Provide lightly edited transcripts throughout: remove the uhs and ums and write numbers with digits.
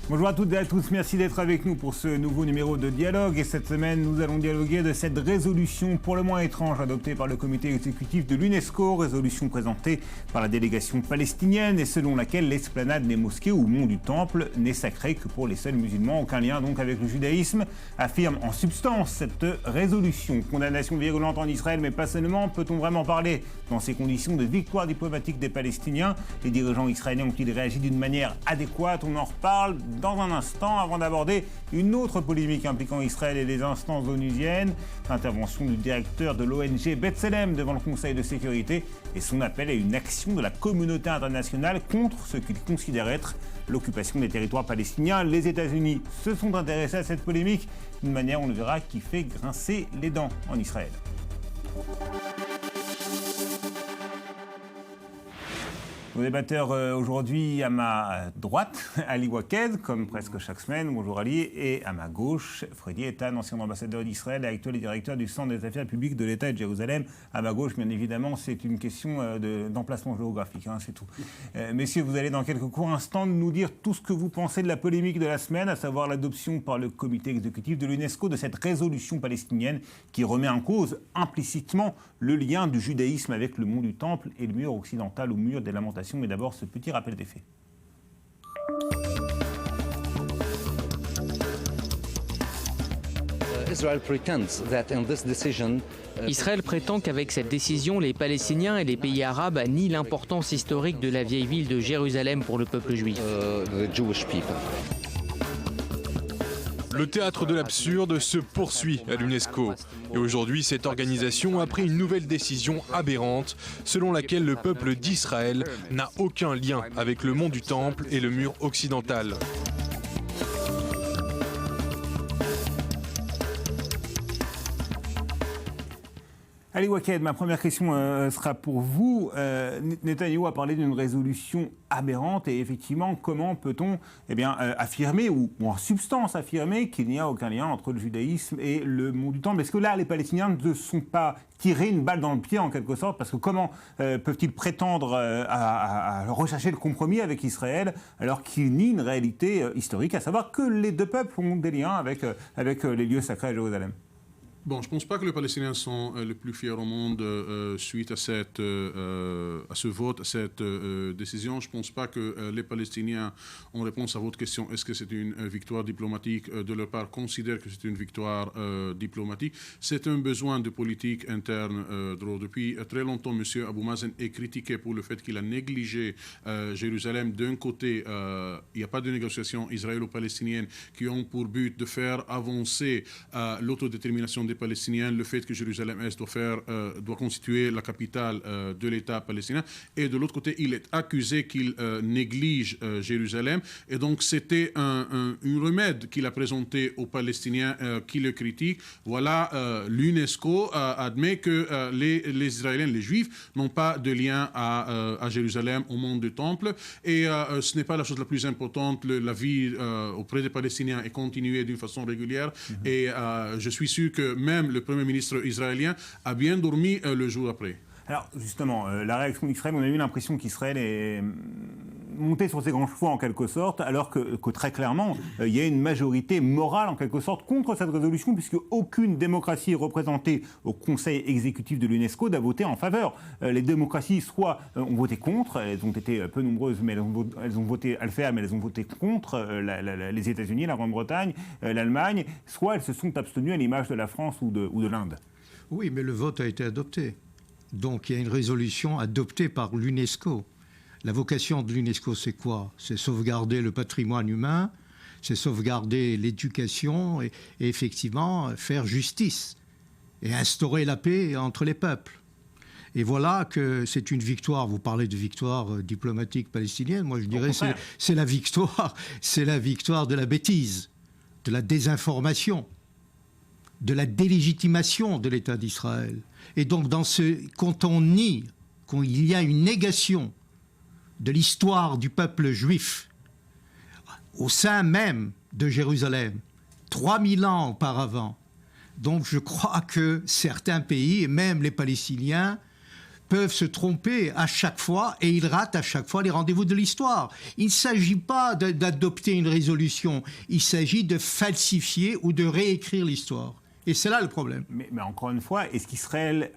Bonjour à toutes et à tous, merci d'être avec nous pour ce nouveau numéro de Dialogue. Et cette semaine, nous allons dialoguer de cette résolution pour le moins étrange adoptée par le comité exécutif de l'UNESCO, résolution présentée par la délégation palestinienne et selon laquelle l'esplanade des mosquées ou mont du Temple n'est sacré que pour les seuls musulmans, aucun lien donc avec le judaïsme, affirme en substance cette résolution. Condamnation virulente en Israël, mais pas seulement. Peut-on vraiment parler dans ces conditions de victoire diplomatique des Palestiniens? Les dirigeants israéliens ont-ils réagi d'une manière adéquate? On en reparle dans un instant, avant d'aborder une autre polémique impliquant Israël et les instances onusiennes, l'intervention du directeur de l'ONG B'Tselem devant le Conseil de sécurité et son appel à une action de la communauté internationale contre ce qu'il considère être l'occupation des territoires palestiniens. Les États-Unis se sont intéressés à cette polémique d'une manière, on le verra, qui fait grincer les dents en Israël. Nos débatteurs aujourd'hui à ma droite, Ali Waked, comme presque chaque semaine. Bonjour Ali. Et à ma gauche, Freddy Eitan, ancien ambassadeur d'Israël et actuel directeur du Centre des affaires publiques de l'État de Jérusalem. À ma gauche, bien évidemment, c'est une question d'emplacement géographique, hein, c'est tout. Messieurs, vous allez dans quelques courts instants nous dire tout ce que vous pensez de la polémique de la semaine, à savoir l'adoption par le comité exécutif de l'UNESCO de cette résolution palestinienne qui remet en cause implicitement le lien du judaïsme avec le mont du Temple et le mur occidental ou mur des lamentations. Mais d'abord, ce petit rappel des faits. Israël prétend qu'avec cette décision, les Palestiniens et les pays arabes nient l'importance historique de la vieille ville de Jérusalem pour le peuple juif. Le théâtre de l'absurde se poursuit à l'UNESCO. Et aujourd'hui, cette organisation a pris une nouvelle décision aberrante, selon laquelle le peuple d'Israël n'a aucun lien avec le mont du Temple et le mur occidental. Ali Waked, ma première question sera pour vous. Netanyahou a parlé d'une résolution aberrante et effectivement, comment peut-on affirmer, ou en substance affirmer, qu'il n'y a aucun lien entre le judaïsme et le mont du Temple? Est-ce que là, les Palestiniens ne sont pas tirés une balle dans le pied en quelque sorte? Parce que comment peuvent-ils prétendre à rechercher le compromis avec Israël alors qu'ils nient une réalité historique, à savoir que les deux peuples ont des liens avec les lieux sacrés à Jérusalem? Bon, je ne pense pas que les Palestiniens sont les plus fiers au monde suite à ce vote, à cette décision. Je ne pense pas que les Palestiniens, en réponse à votre question, est-ce que c'est une victoire diplomatique de leur part, considèrent que c'est une victoire diplomatique. C'est un besoin de politique interne. Depuis très longtemps, M. Abou Mazen est critiqué pour le fait qu'il a négligé Jérusalem. D'un côté, il n'y a pas de négociations israélo-palestiniennes qui ont pour but de faire avancer l'autodétermination des Palestiniens, le fait que Jérusalem-Est doit constituer la capitale de l'État palestinien. Et de l'autre côté, il est accusé qu'il néglige Jérusalem. Et donc, c'était un remède qu'il a présenté aux Palestiniens qui le critiquent. Voilà, l'UNESCO admet que les Israéliens, les Juifs, n'ont pas de lien à Jérusalem, au mont du Temple. Et ce n'est pas la chose la plus importante. La vie auprès des Palestiniens est continuée d'une façon régulière. Et je suis sûr que même le Premier ministre israélien a bien dormi le jour après. Alors justement, la réaction d'Israël, on a eu l'impression qu'Israël est monté sur ses grands chevaux en quelque sorte, alors que très clairement, il y a une majorité morale en quelque sorte contre cette résolution, puisque aucune démocratie représentée au Conseil exécutif de l'UNESCO n'a voté en faveur. Les démocraties, soit ont voté contre, elles ont été peu nombreuses, mais elles ont voté à le faire, mais elles ont voté contre les États-Unis, la Grande-Bretagne, l'Allemagne, soit elles se sont abstenues à l'image de la France ou de l'Inde. Oui, mais le vote a été adopté. Donc il y a une résolution adoptée par l'UNESCO. La vocation de l'UNESCO, c'est quoi? C'est sauvegarder le patrimoine humain, c'est sauvegarder l'éducation et effectivement faire justice et instaurer la paix entre les peuples. Et voilà que c'est une victoire. Vous parlez de victoire diplomatique palestinienne. Moi, je dirais que c'est la victoire de la bêtise, de la désinformation, de la délégitimation de l'État d'Israël. Et donc, quand on nie, quand il y a une négation de l'histoire du peuple juif au sein même de Jérusalem, 3000 ans auparavant, donc je crois que certains pays, et même les Palestiniens, peuvent se tromper à chaque fois et ils ratent à chaque fois les rendez-vous de l'histoire. Il ne s'agit pas d'adopter une résolution, il s'agit de falsifier ou de réécrire l'histoire. Et c'est là le problème. Mais encore une fois, est-ce qu'Israël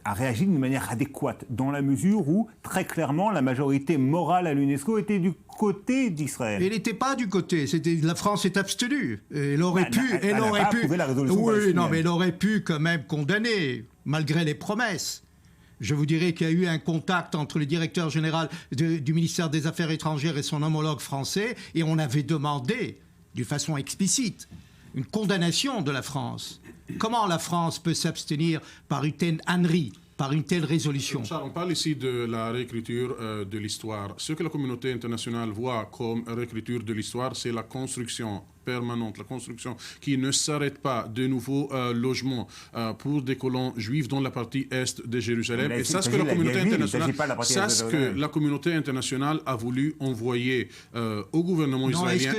a réagi d'une manière adéquate, dans la mesure où, très clairement, la majorité morale à l'UNESCO était du côté d'Israël? Elle n'était pas du côté. La France est abstenue. Elle aurait pu. Elle n'a pas approuvé la résolution palestinienne. Non, mais elle aurait pu quand même condamner, malgré les promesses. Je vous dirais qu'il y a eu un contact entre le directeur général du ministère des Affaires étrangères et son homologue français, et on avait demandé, d'une façon explicite, une condamnation de la France. Comment la France peut s'abstenir par une telle ânerie, par une telle résolution? Charles, on parle ici de la réécriture de l'histoire. Ce que la communauté internationale voit comme réécriture de l'histoire, c'est la construction permanente, la construction qui ne s'arrête pas de nouveaux logements pour des colons juifs dans la partie est de Jérusalem. Et c'est ce que la communauté internationale a voulu envoyer au gouvernement israélien,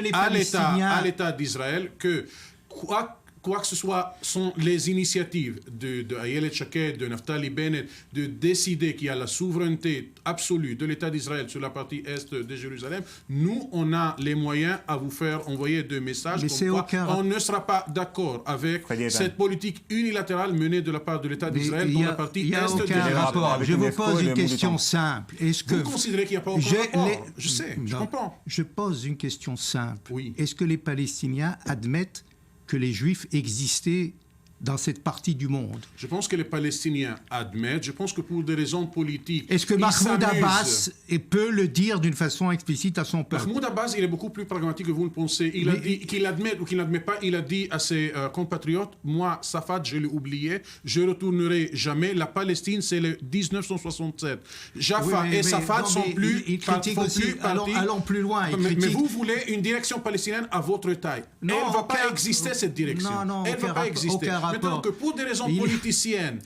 à l'État d'Israël, que quoi que ce soit, sont les initiatives de Ayelet Shaked, de Naftali Bennett, de décider qu'il y a la souveraineté absolue de l'État d'Israël sur la partie est de Jérusalem. Nous, on a les moyens à vous faire envoyer des messages comme quoi on ne sera pas d'accord avec cette politique unilatérale menée de la part de l'État d'Israël dans la partie est de Jérusalem. Je vous pose une question simple. Vous considérez qu'il n'y a pas aucun rapport? Je sais, je comprends. Je pose une question simple. Oui. Est-ce que les Palestiniens admettent que les Juifs existaient dans cette partie du monde? Je pense que les Palestiniens admettent. Je pense que pour des raisons politiques... Est-ce que Mahmoud Abbas peut le dire d'une façon explicite à son peuple? Mahmoud Abbas, il est beaucoup plus pragmatique que vous le pensez. Il a dit qu'il admet ou qu'il n'admet pas. Il a dit à ses compatriotes, moi, Safad, je l'ai oublié, je ne retournerai jamais. La Palestine, c'est le 1967. Jaffa et Safad sont plus... Il critique aussi, allons plus loin. Mais vous voulez une direction palestinienne à votre taille. Elle ne va pas exister, cette direction. Elle ne va pas exister. Maintenant que pour des raisons politiciennes...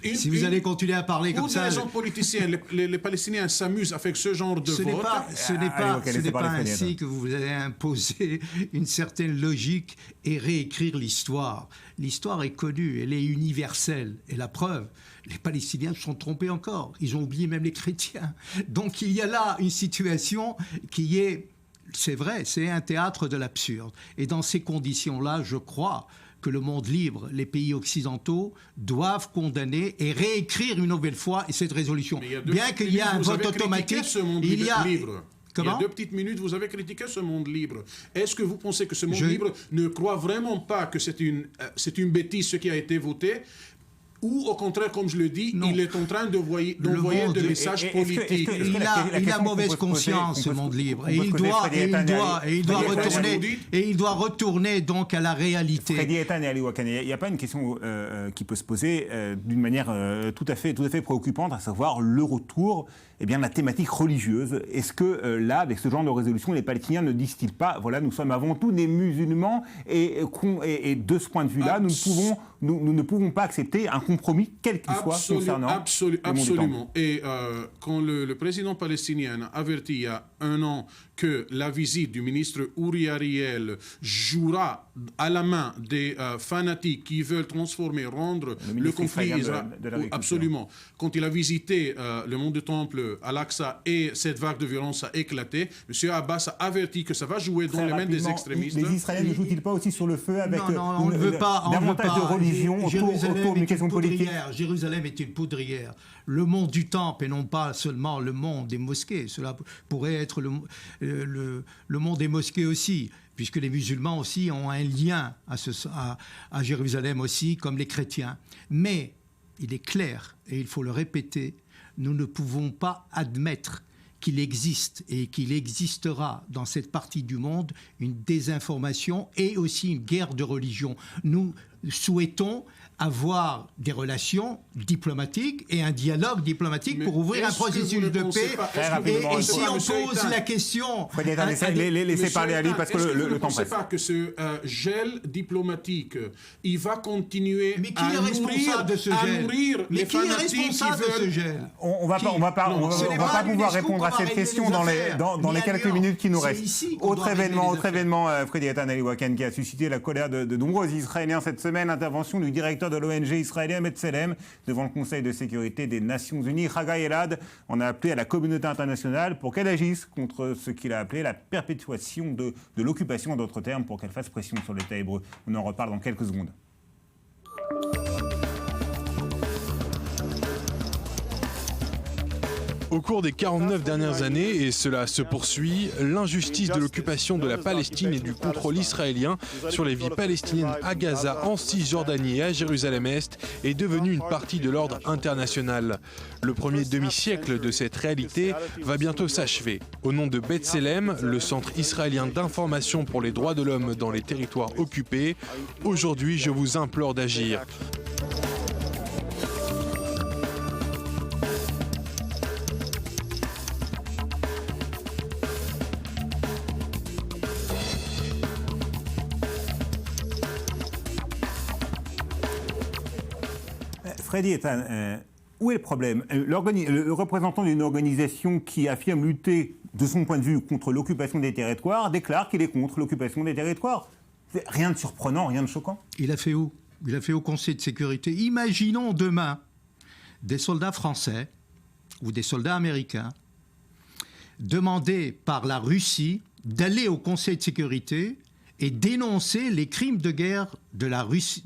Si vous allez continuer à parler comme ça... Pour des raisons politiciennes, les Palestiniens s'amusent avec ce genre de vote. Ce n'est pas ainsi que vous allez imposer une certaine logique et réécrire l'histoire. L'histoire est connue, elle est universelle. Et la preuve, les Palestiniens se sont trompés encore. Ils ont oublié même les chrétiens. Donc il y a là une situation qui est... C'est vrai, c'est un théâtre de l'absurde. Et dans ces conditions-là, je crois que le monde libre, les pays occidentaux, doivent condamner et réécrire une nouvelle fois cette résolution. Bien qu'il y ait un vote automatique, il y a... Comment? Il y a 2 petites minutes, vous avez critiqué ce monde libre. Est-ce que vous pensez que ce monde libre ne croit vraiment pas que c'est une bêtise ce qui a été voté? Ou au contraire, comme je le dis, il est en train d'envoyer des messages politiques. Il a mauvaise conscience, ce monde libre. Et il doit retourner donc à la réalité. Freddy Eitan et Ali Wakane, il n'y a pas une question qui peut se poser d'une manière tout à fait préoccupante, à savoir le retour de la thématique religieuse. Est-ce que là, avec ce genre de résolution, les Palestiniens ne disent-ils pas, voilà, nous sommes avant tout des musulmans et de ce point de vue-là, nous ne pouvons pas accepter un compromis, quel qu'il soit, concernant absolument. Et quand le président palestinien a averti il y a 1 an que la visite du ministre Uri Ariel jouera à la main des fanatiques qui veulent rendre le conflit israélien. Absolument. Quand il a visité le mont du Temple, Al-Aqsa, et cette vague de violence a éclaté, M. Abbas a averti que ça va jouer dans les mains des extrémistes. Les Israéliens ne jouent-ils pas aussi sur le feu avec on ne veut pas davantage de religion autour d'une question politique? Jérusalem est une poudrière. Le mont du Temple, et non pas seulement le mont des mosquées. Cela pourrait être le mont des mosquées aussi, puisque les musulmans aussi ont un lien à Jérusalem aussi, comme les chrétiens. Mais il est clair, et il faut le répéter, nous ne pouvons pas admettre qu'il existe et qu'il existera dans cette partie du monde une désinformation et aussi une guerre de religion. Nous souhaitons avoir des relations diplomatiques et un dialogue diplomatique pour ouvrir un processus de paix. Et si on pose la question... Laissez parler Ali parce que le temps presse. Je ne pense pas que ce gel diplomatique, il va continuer à nourrir les fanatiques qui veulent... On va pas pouvoir répondre à cette question dans les quelques minutes qui nous restent. Autre événement, Freddy Eitan, Ali Wakane, qui a suscité la colère de nombreux Israéliens cette semaine, intervention du directeur directeur de l'ONG israélien B'Tselem, devant le Conseil de sécurité des Nations Unies. Haggai Elad en a appelé à la communauté internationale pour qu'elle agisse contre ce qu'il a appelé la perpétuation de l'occupation, en d'autres termes, pour qu'elle fasse pression sur l'État hébreu. On en reparle dans quelques secondes. Au cours des 49 dernières années, et cela se poursuit, l'injustice de l'occupation de la Palestine et du contrôle israélien sur les vies palestiniennes à Gaza, en Cisjordanie et à Jérusalem-Est est devenue une partie de l'ordre international. Le premier demi-siècle de cette réalité va bientôt s'achever. Au nom de B'Tselem, le centre israélien d'information pour les droits de l'homme dans les territoires occupés, aujourd'hui je vous implore d'agir. Freddy Eitan, où est le problème ? Le représentant d'une organisation qui affirme lutter, de son point de vue, contre l'occupation des territoires, déclare qu'il est contre l'occupation des territoires. Rien de surprenant, rien de choquant. Il a fait où ? Il a fait au Conseil de sécurité. Imaginons demain des soldats français ou des soldats américains demandés par la Russie d'aller au Conseil de sécurité et dénoncer les crimes de guerre de la Russie,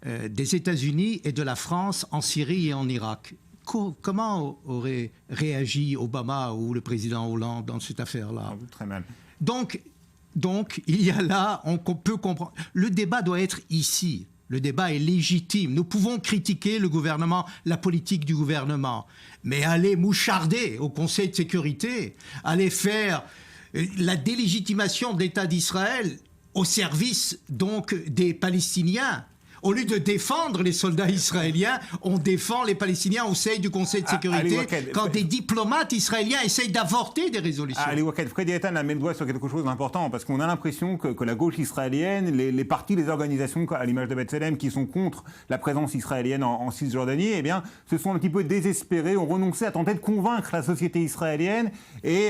des États-Unis et de la France en Syrie et en Irak. Comment aurait réagi Obama ou le président Hollande dans cette affaire-là ? Très mal. Donc, il y a là, on peut comprendre. Le débat doit être ici. Le débat est légitime. Nous pouvons critiquer le gouvernement, la politique du gouvernement. Mais aller moucharder au Conseil de sécurité, aller faire la délégitimation de l'État d'Israël au service donc des Palestiniens. Au lieu de défendre les soldats israéliens, on défend les Palestiniens au sein du Conseil de sécurité quand des diplomates israéliens essayent d'avorter des résolutions. Ali Waked, Freddy Eitan a mis le doigt sur quelque chose d'important, parce qu'on a l'impression que la gauche israélienne, les partis, les organisations, à l'image de B'Tselem, qui sont contre la présence israélienne en Cisjordanie, eh bien, se sont un petit peu désespérés, ont renoncé à tenter de convaincre la société israélienne et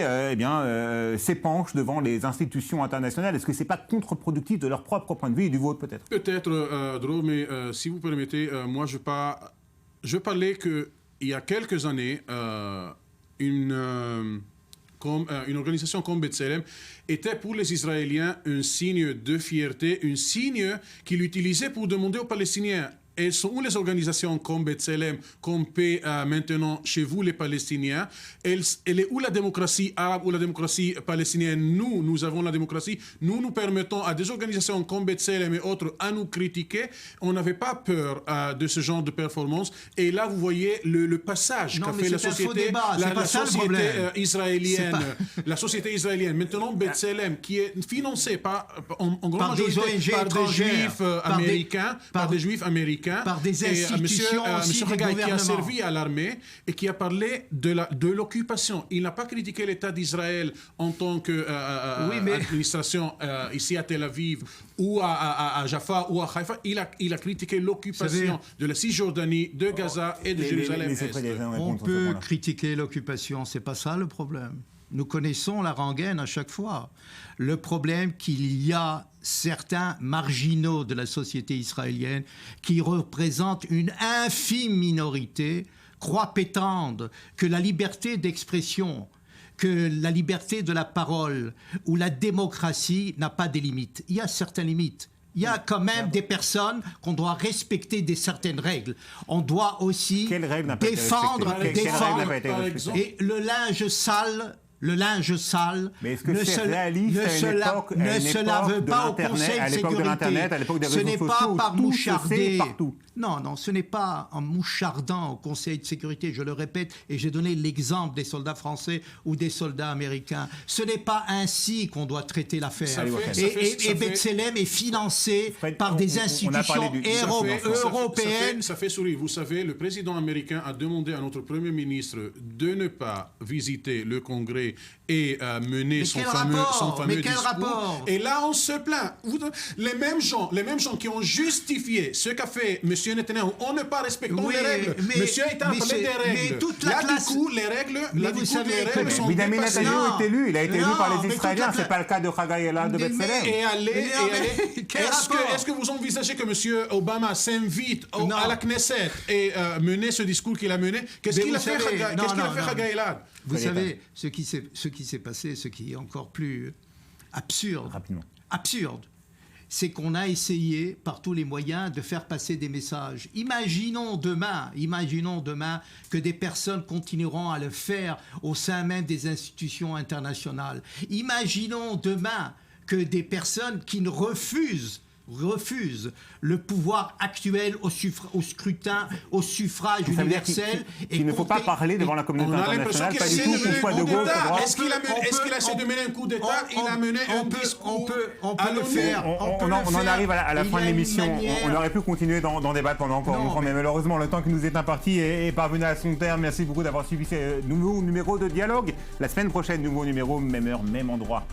s'épanchent devant les institutions internationales. Est-ce que c'est pas contre-productif de leur propre point de vue et du vôtre peut-être ? Peut-être, Drew, mais si vous permettez, moi je parlais qu'il y a quelques années, une organisation comme B'Tselem était pour les Israéliens un signe de fierté, un signe qu'ils utilisaient pour demander aux Palestiniens: elles sont où les organisations comme B'Tselem, comme Paix maintenant chez vous les Palestiniens? Elle est où la démocratie arabe ou la démocratie palestinienne? Nous avons la démocratie. Nous permettons à des organisations comme B'Tselem et autres à nous critiquer. On n'avait pas peur de ce genre de performance. Et là, vous voyez le passage qu'a fait la société, israélienne. La société israélienne. Maintenant, B'Tselem, qui est financée en grande majorité par des juifs américains, par des juifs américains, par des institutions aussi des gouvernements. Qui a servi à l'armée et qui a parlé de l'occupation. Il n'a pas critiqué l'État d'Israël en tant qu'administration ici à Tel Aviv ou à Jaffa ou à Haïfa. Il a critiqué l'occupation de la Cisjordanie, de Gaza et de Jérusalem-Est. On peut critiquer l'occupation, c'est pas ça le problème. Nous connaissons la rengaine à chaque fois. Le problème qu'il y a certains marginaux de la société israélienne qui représentent une infime minorité, croient prétendre que la liberté d'expression, que la liberté de la parole ou la démocratie n'a pas des limites. Il y a certaines limites. Il y a quand même des personnes qu'on doit respecter certaines règles. On doit aussi défendre. Et le linge sale mais est-ce que ne se lave pas au Conseil de sécurité. Ce n'est pas par moucharder. Non, ce n'est pas en mouchardant au Conseil de sécurité, je le répète, et j'ai donné l'exemple des soldats français ou des soldats américains. Ce n'est pas ainsi qu'on doit traiter l'affaire. Et B'Tselem est financé par des institutions européennes. Ça fait sourire. Vous savez, le président américain a demandé à notre Premier ministre de ne pas visiter le Congrès parler et mener son fameux discours. Et là, on se plaint. Les mêmes gens qui ont justifié ce qu'a fait M. Netanyahu en ne pas respectant les règles. Monsieur est en parler des règles. Là, du coup, les règles sont Benjamin dépassées. Netanyahu est élu. Il a été élu par les Israéliens. C'est pas le cas de Haggai Elad de B'Tselem. Est-ce que vous envisagez que M. Obama s'invite à la Knesset et mener ce discours qu'il a mené? Qu'est-ce qu'il a fait Haggai Elad? Vous savez, ce qui s'est passé, ce qui est encore plus absurde, c'est qu'on a essayé par tous les moyens de faire passer des messages. Imaginons demain que des personnes continueront à le faire au sein même des institutions internationales. Imaginons demain que des personnes qui ne refusent le pouvoir actuel au scrutin, au suffrage universel. Il ne faut pas parler devant la communauté internationale, pas du tout, qu'on soit de gauche, de droite. Est-ce qu'il a essayé de mener un coup d'État? Il a mené un discours. On peut le faire. On en arrive à la fin de l'émission. On aurait pu continuer d'en débattre pendant encore longtemps, mais malheureusement, le temps qui nous est imparti est parvenu à son terme. Merci beaucoup d'avoir suivi ce nouveau numéro de Dialogue. La semaine prochaine, nouveau numéro, même heure, même endroit.